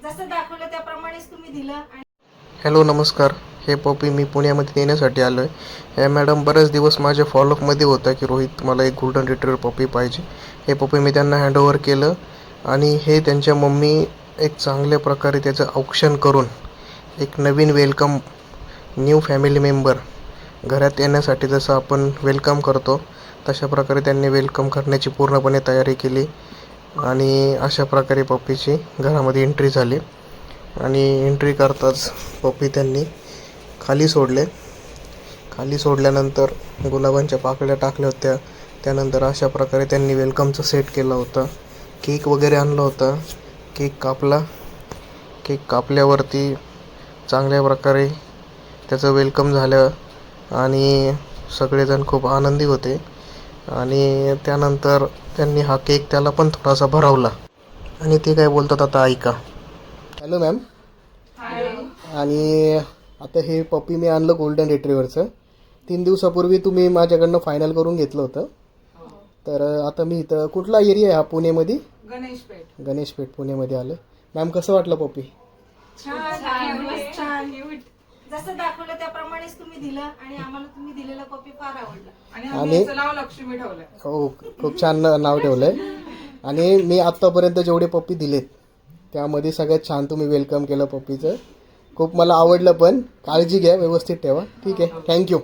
जसं दाखवलं त्याप्रमाणेच तुम्ही दिलं. हॅलो नमस्कार. हे पपी मी पुण्यामध्ये देण्यासाठी आलो आहे. हे मॅडम बरेच दिवस माझ्या फॉलोअपमध्ये होता की रोहित मला एक गोल्डन रिट्रीवर पपी पाहिजे. हे पपी मी त्यांना हँडओव्हर केलं आणि हे त्यांच्या मम्मी एक चांगल्या प्रकारे त्याचं औक्षण करून एक नवीन वेलकम न्यू फॅमिली मेंबर घरात येण्यासाठी जसं आपण वेलकम करतो तशा प्रकारे त्यांनी वेलकम करण्याची पूर्णपणे तयारी केली आणि अशा प्रकारे पप्पीची घरामध्ये एंट्री झाली. आणि एंट्री करताच पपी त्यांनी खाली सोडल्यानंतर गुलाबांच्या पाकळ्या टाकल्या होत्या. त्यानंतर अशा प्रकारे त्यांनी वेलकमचं सेट केलं होतं. केक वगैरे आणलं होतं. केक कापल्यावरती चांगल्या प्रकारे त्याचं वेलकम झालं आणि सगळेजण खूप आनंदी होते. आणि त्यानंतर त्यांनी हा केक त्याला पण थोडासा भरवला आणि ते काय बोलतात आता ऐका. Hello ma'am. आणि आता हे पपी मी आणलं गोल्डन रिट्रीवरचं. 3 दिवसापूर्वी तुम्ही माझ्याकडनं फायनल करून घेतलं होतं. तर आता मी इथं कुठला एरिया आहे हा पुणेमध्ये? गणेशपेठ पुणेमध्ये आलं. मॅम कसं वाटलं पपी? छान. जसं दाखवलं त्याप्रमाणेच तुम्ही दिलं आणि आम्हाला तुम्ही दिलेलं पपी फार आवडलं. आणि नाव लक्ष्मी ठेवलंय. हो, खूप छान नाव ठेवलं आहे. आणि मी आत्तापर्यंत जेवढे पपी दिलेत त्यामध्ये सगळ्यात छान तुम्ही वेलकम केलं पपीचं. खूप मला आवडलं. पण काळजी घ्या, व्यवस्थित ठेवा. ठीक आहे, थँक्यू.